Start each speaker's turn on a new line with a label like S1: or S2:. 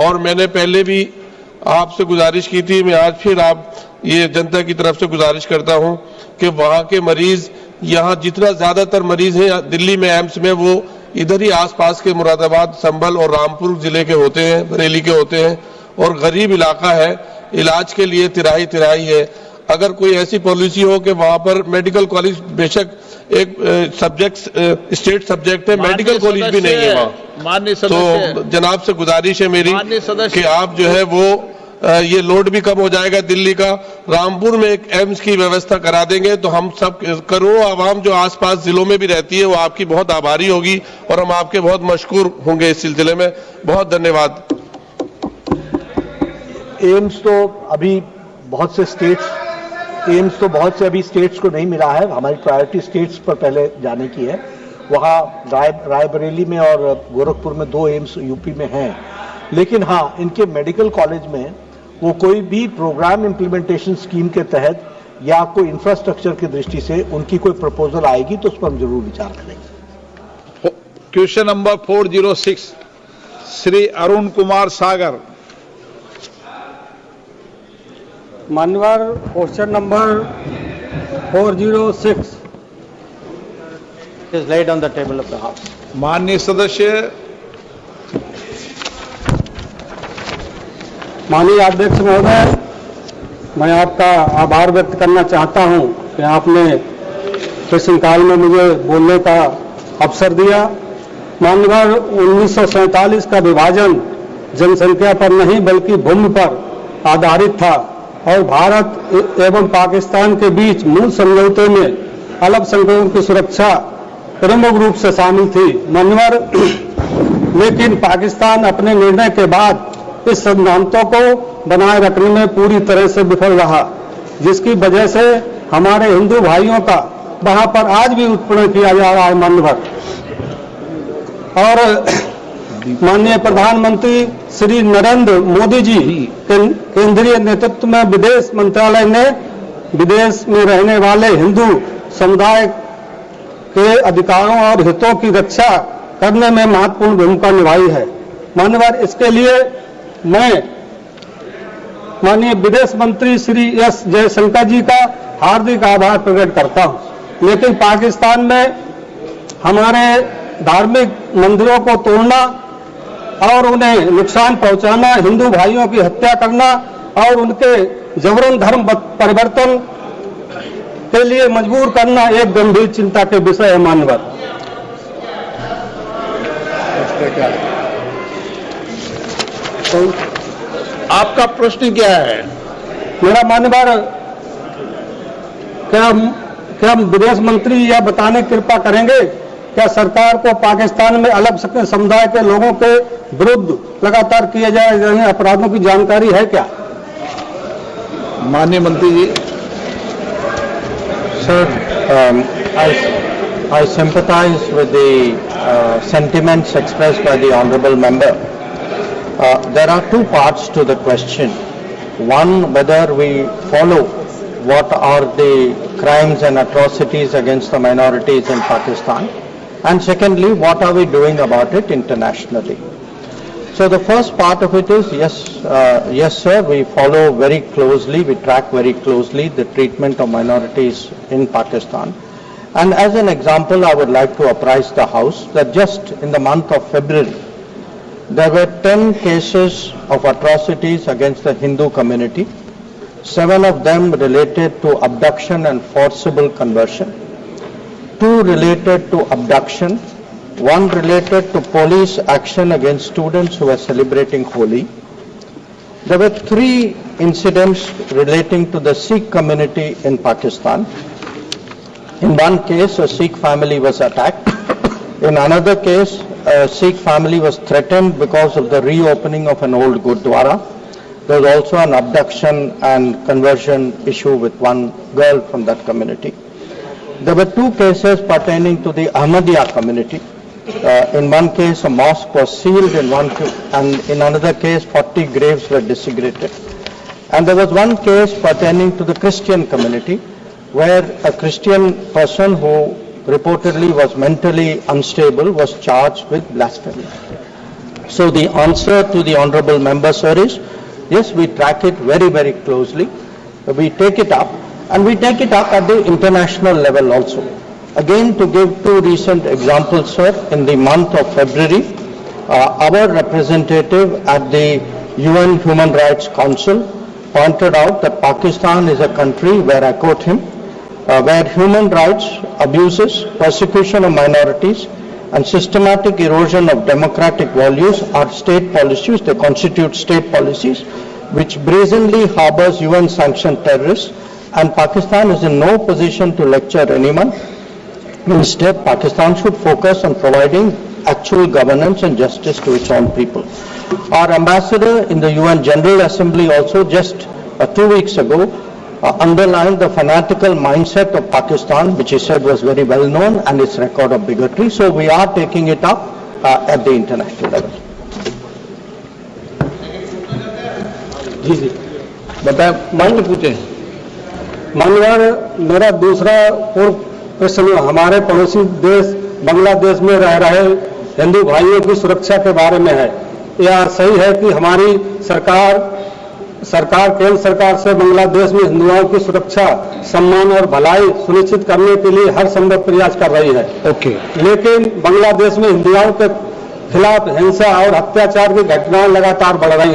S1: और मैंने पहले भी आपसे गुजारिश की थी, मैं आज फिर आप ये जनता की तरफ से गुजारिश करता हूं कि वहां के मरीज, यहाँ जितना ज्यादातर मरीज हैं दिल्ली में एम्स में, वो इधर ही आसपास के मुरादाबाद, संभल और रामपुर जिले के होते हैं, बरेली के होते हैं, और गरीब इलाका है, इलाज के लिए तिराही है। अगर कोई ऐसी पॉलिसी हो कि वहां पर मेडिकल कॉलेज, बेशक एक सब्जेक्ट स्टेट सब्जेक्ट है, मेडिकल कॉलेज भी नहीं है वहाँ, तो जनाब से गुजारिश है मेरी कि आप जो है वो ये लोड भी कम हो जाएगा दिल्ली का, रामपुर में एक एम्स की व्यवस्था करा देंगे तो हम सब करोड़ों आवाम जो आसपास जिलों में भी रहती है वो आपकी बहुत आभारी होगी और हम आपके बहुत मशकूर होंगे इस सिलसिले में। बहुत धन्यवाद।
S2: एम्स तो अभी बहुत से स्टेट्स को नहीं मिला है। हमारी प्रायोरिटी स्टेट्स पर पहले जाने की है। वहाँ रायबरेली में और गोरखपुर में 2 एम्स यूपी में हैं, लेकिन हाँ, इनके मेडिकल कॉलेज में वो कोई भी प्रोग्राम इम्प्लीमेंटेशन स्कीम के तहत या कोई इंफ्रास्ट्रक्चर की दृष्टि से उनकी कोई प्रपोजल आएगी तो उस पर हम जरूर विचार करेंगे।
S3: Question number 406 Shri Arun Kumar Sagar.
S4: मान्यवर, question number 406 is laid on the table of the house.
S3: माननीय सदस्य।
S4: माननीय अध्यक्ष महोदय, मैं आपका आभार व्यक्त करना चाहता हूं कि आपने प्रश्नकाल में मुझे बोलने का अवसर दिया। मान्यवर, 1947 का विभाजन जनसंख्या पर नहीं बल्कि भूमि पर आधारित था और भारत एवं पाकिस्तान के बीच मूल समझौते में अल्पसंख्यकों की सुरक्षा प्रमुख रूप से शामिल थी। मान्यवर, लेकिन पाकिस्तान अपने निर्णय के बाद इस सिद्धांतों को बनाए रखने में पूरी तरह से विफल रहा, जिसकी वजह से हमारे हिंदू भाइयों का वहां पर आज भी उत्पीड़न किया जा रहा है। मान्यवर, और माननीय प्रधानमंत्री श्री नरेंद्र मोदी जी के केंद्रीय नेतृत्व में विदेश मंत्रालय ने विदेश में रहने वाले हिंदू समुदाय के अधिकारों और हितों की रक्षा करने में महत्वपूर्ण भूमिका निभाई है। मान्यवर, इसके लिए मैं माननीय विदेश मंत्री श्री एस जयशंकर जी का हार्दिक आभार प्रकट करता हूं। लेकिन पाकिस्तान में हमारे धार्मिक मंदिरों को तोड़ना और उन्हें नुकसान पहुंचाना, हिंदू भाइयों की हत्या करना और उनके जबरन धर्म परिवर्तन के लिए मजबूर करना एक गंभीर चिंता के विषय है। मान्यवर,
S3: तो आपका प्रश्न क्या है?
S4: मेरा मान्यवर, क्या हम विदेश मंत्री यह बताने की कृपा करेंगे क्या सरकार को पाकिस्तान में अल्पसंख्यक समुदाय के लोगों के विरुद्ध लगातार किए जा रहे अपराधों की जानकारी है क्या?
S3: माननीय मंत्री जी।
S5: Sir, I sympathize with the sentiments expressed by the honourable member. There are 2 parts to the question. One, whether we follow what are the crimes and atrocities against the minorities in Pakistan, and secondly, what are we doing about it internationally. So the first part of it is, yes sir, we follow very closely, we track very closely the treatment of minorities in Pakistan. And as an example, I would like to apprise the House that just in the month of February, there were 10 cases of atrocities against the Hindu community, 7 of them related to abduction and forcible conversion, 2 related to abduction, 1 related to police action against students who were celebrating Holi. There were 3 incidents relating to the Sikh community in Pakistan. In one case, a Sikh family was attacked. In another case, a Sikh family was threatened because of the reopening of an old Gurdwara. There was also an abduction and conversion issue with one girl from that community. There were 2 cases pertaining to the Ahmadiyya community. In one case, a mosque was sealed, and in another case, 40 graves were desecrated. And there was one case pertaining to the Christian community, where a Christian person who reportedly was mentally unstable was charged with blasphemy. So the answer to the honorable member, sir, is yes, we track it very, very closely. We take it up, and we take it up at the international level also. Again, to give two recent examples, sir, in the month of February, our representative at the UN Human Rights Council pointed out that Pakistan is a country where, I quote him, where human rights abuses, persecution of minorities, and systematic erosion of democratic values are state policies, they constitute state policies, which brazenly harbors UN-sanctioned terrorists, and Pakistan is in no position to lecture anyone. Instead, Pakistan should focus on providing actual governance and justice to its own people. Our ambassador in the UN General Assembly also just 2 weeks ago underlined the fanatical mindset of Pakistan, which he said was very well known, and its record of bigotry. So we are taking it up at the international level.
S4: जी जी
S3: बताएं, मान्य पूछे।
S4: माननीय, मेरा दूसरा पूर्व प्रश्न हमारे पड़ोसी देश बांग्लादेश में रह रहे हिंदू भाइयों की सुरक्षा के बारे में है। यह सही है कि हमारी सरकार केंद्र सरकार से बांग्लादेश में हिंदुओं की सुरक्षा, सम्मान और भलाई सुनिश्चित करने के लिए हर संभव प्रयास कर रही है।
S3: ओके।
S4: लेकिन बांग्लादेश में हिंदुओं के खिलाफ हिंसा और अत्याचार की घटनाएं लगातार बढ़ रही